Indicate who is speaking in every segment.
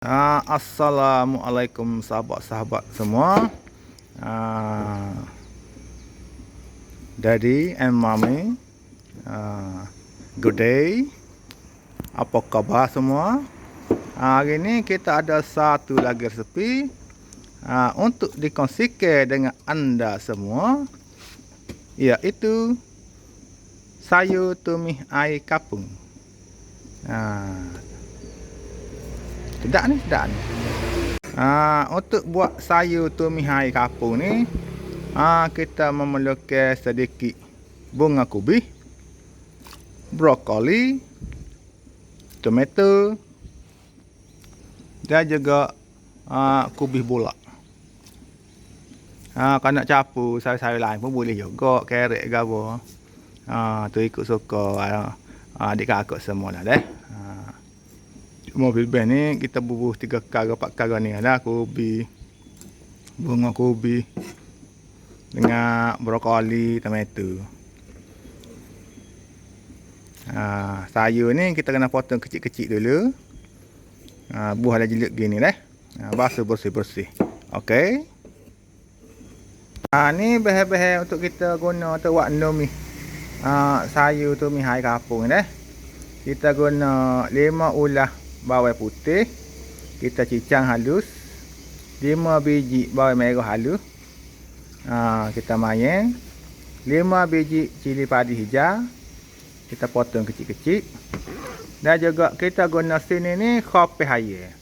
Speaker 1: Assalamualaikum sahabat-sahabat semua. Ah, Daddy and Mommy, good day. Apa khabar semua? Hari ni kita ada satu lagi resepi untuk dikongsikan dengan anda semua, iaitu sayur tumis air kapung. Sedap ni. Untuk buat sayur tumis air kapung ni, kita memerlukan sedikit bunga kubis, brokoli, tomato dan juga kubis bola. Kalau nak campur sayur-sayur lain pun boleh juga, carrot ke apa. Tu ikut suka adik kakak semua lah deh. Mobil ben ni kita bubuh 3 kara 4 kara ni lah, kubi, bunga kubi dengan brokoli, tomato. Sayur ni kita kena potong kecil-kecil dulu. Buah ada jilid gini deh. Basuh bersih-bersih. Okey. Ni bahan-bahan untuk kita guna untuk buat numis sayur tumis air kapung deh. Kita guna 5 ulah bawang putih, kita cincang halus, 5 biji bawang merah halus, kita mayan, 5 biji cili padi hijau, kita potong kecil-kecil. Dan juga kita guna sini ni kopeh air.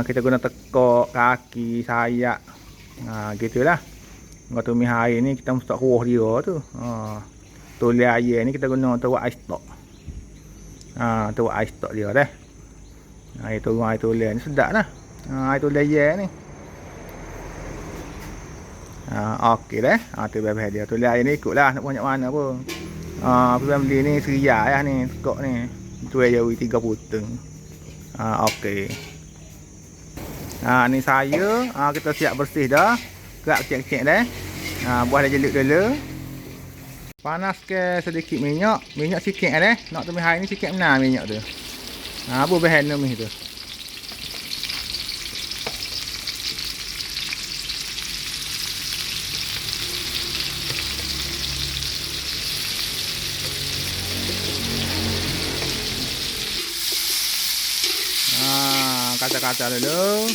Speaker 1: Kita guna tekuk, kaki, sayap, gitulah. Kalau tumis air ni kita mesti kuah dia tu. Tulis air ni kita guna untuk buat ice stock. Untuk buat ice stock dia dah. Air tulis ni sedap lah. Air tulis air ni. Okey dah. Tu bahan dia. Tulis air ni ikutlah nak banyak mana pun. Pergi beli ni seria lah ni. Tekuk ni. Tu air 3 puteng. Okey. Ni sayur. Kita siap bersih dah. Kerak kecil-kecil dah. Buah dah jeluk dulu. Panaskan sedikit minyak. Minyak sikit dah. Nak tumis air ni sikit benar minyak tu. Apa bahan numis tu? Kacau-kacau dulu.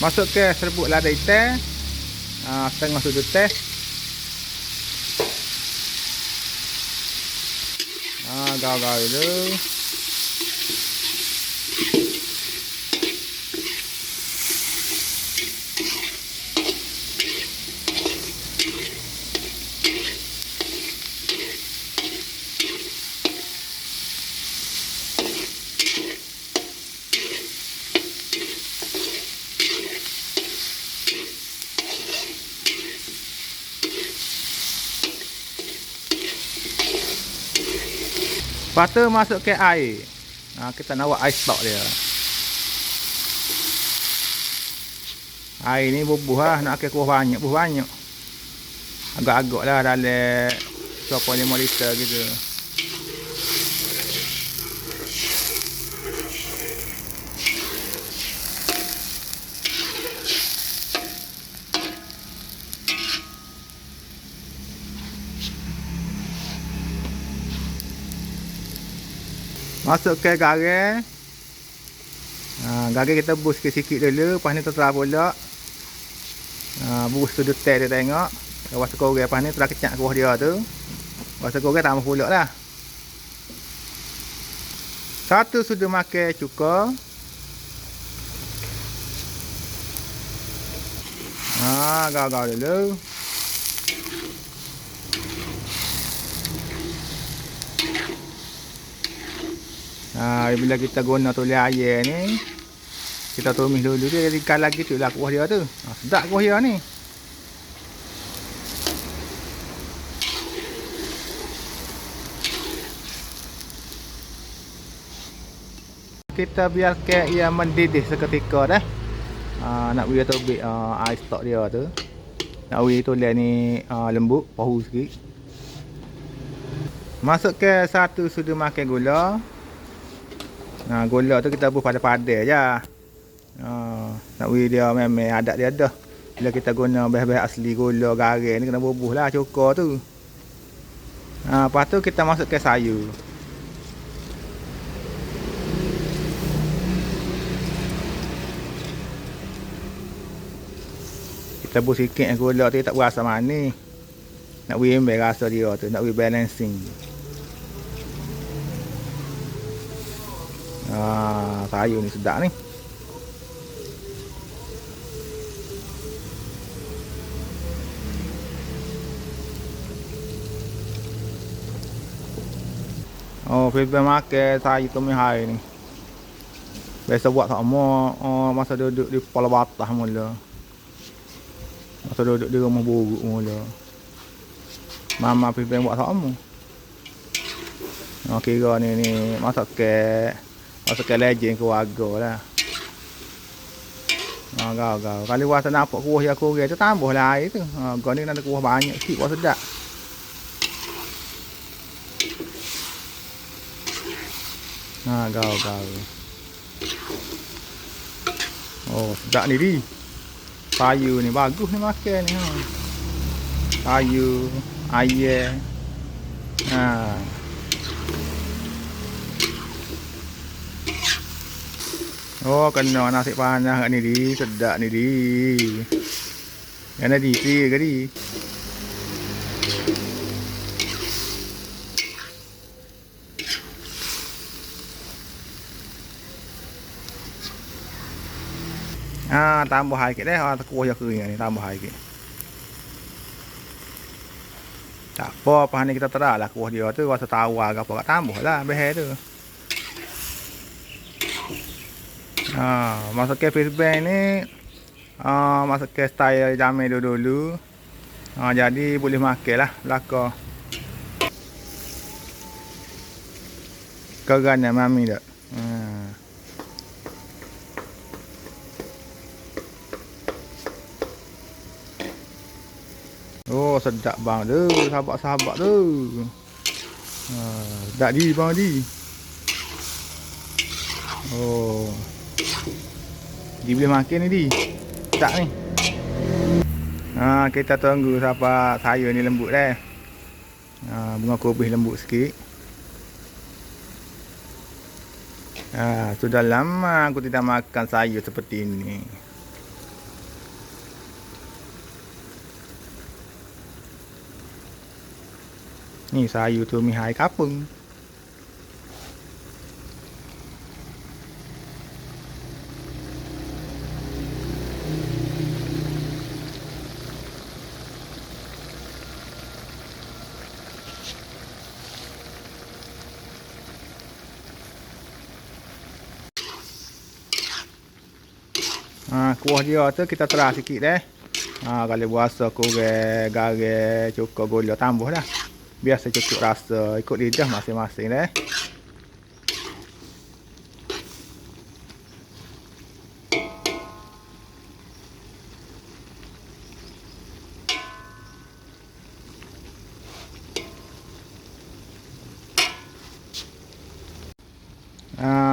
Speaker 1: Masuk ke serbuk lada hitam, setengah sudut teh. Gaul-gaul dulu. Lepas tu masuk ke air. Kita nak buat ice stock dia. Air ni bubuh lah. Nak ke kuah banyak. Buah banyak. Agak-agak lah dalam 2.5 liter gitu. Masuk ke garam. Garam kita bus sikit-sikit dulu. Lepas ni terserah pula. Bus tu detail dia tengok. Lepas korang lepas ni telah kecak kuah dia tu. Lepas korang tambah pula lah. Satu sudah makan cuka. Gaul-gaul dulu. Bila kita guna tulis air ni, kita tumis dulu dia jadi lagi tu lah kuah dia tu. Sedap kuah dia ni. kita biarkan ia mendidih seketika dah. Nak beri tobek air stok dia tu. Nak beri tulen ni lembut, pahu sikit. Masukkan 1 sudu makan gula. Gula tu kita buat pada-pada je. Nak beri dia memang adat dia dah. Bila kita guna bahan-bahan asli gula garam ni kena bubuh lah cuka tu. Lepas tu kita masukkan sayur. Kita buat sikit gula tu tak berasa manis. Nak beri imbang rasa dia tu, nak beri balancing. Sayur ni sedap ni. Fizban makan sayur tu hari ni. Biasa buat sama masa duduk di Pulau Batas mula. Masa duduk di rumah buruk mula. Mama Fizban buat sama. Kira ni masukkan legend keluarga lah. Gau. Kalau rasa nampak kuah yang kurang tu tambah lah air tu. Gau ni nak kuah banyak sikit buat sedap. Gau. Sedap ni di. Sayur ni bagus ni makan ni. Sayur, ayam. Kena nasi panas kat ni di. Sedap ni di. Kena di ke di. Tambah air sikit dah. Kuah yang kering ni tambah air sikit. Tak apa, lepas ni kita terah lah kuah dia tu. Rasa tawar ke apa, tambah lah behel tu. Masukkan Fizban ni. Masukkan style jamil dulu. Jadi boleh makan lah belakang. Kerana mami tak. Sedap bang tu, sahabat-sahabat tu. Sedap di bang di. Di boleh makan ni di. Sedap ni. Kita tunggu sampai sayur ni lembut dah. Bunga kubis lembut sikit. Sudah lama aku tidak makan sayur seperti ini. Ni sayur tu mi hai kapung. Kuah dia tu kita terah sikit dah. Kalau berasa kurang garam, cukup gula tambah dah. Biasa cukup rasa ikut lidah masing-masing dah.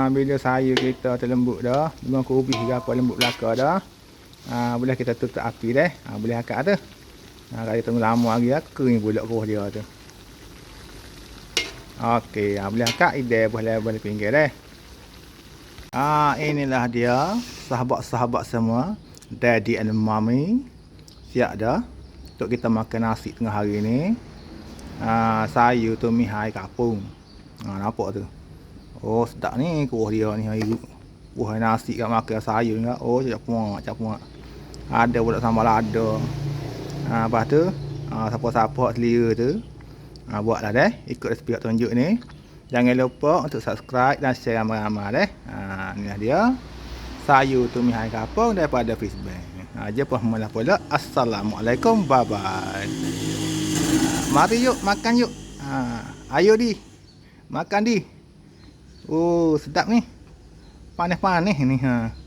Speaker 1: Bila sayur kita terlembut dah, dengan kubis ke apa lembut belaka dah, boleh kita tutup api dah. Boleh akak tu. Kalau tunggu lama lagi kering pula kuah dia tu. Okey, boleh akak ide boleh pinggir dah. Inilah dia sahabat-sahabat semua, Daddy and Mommy. Siap dah untuk kita makan nasi tengah hari ni. Sayur tu mi hai kapung. Nampak tu. Sedap ni kuah dia ni hari. Kuah nasi kat makan sayur ni. Cak puak. Ada pula sambal lada. Lepas tu siapa-siapa selera tu buatlah deh, ikut resipi yang tunjuk ni. Jangan lupa untuk subscribe dan share ramai-ramai deh. Inilah dia sayur tu mi hai kapung daripada Fizban. Jumpa mula pula. Assalamualaikum, bye bye. Mari yuk makan yuk. Ayo di makan di. Sedap ni. panas-panas ni ha.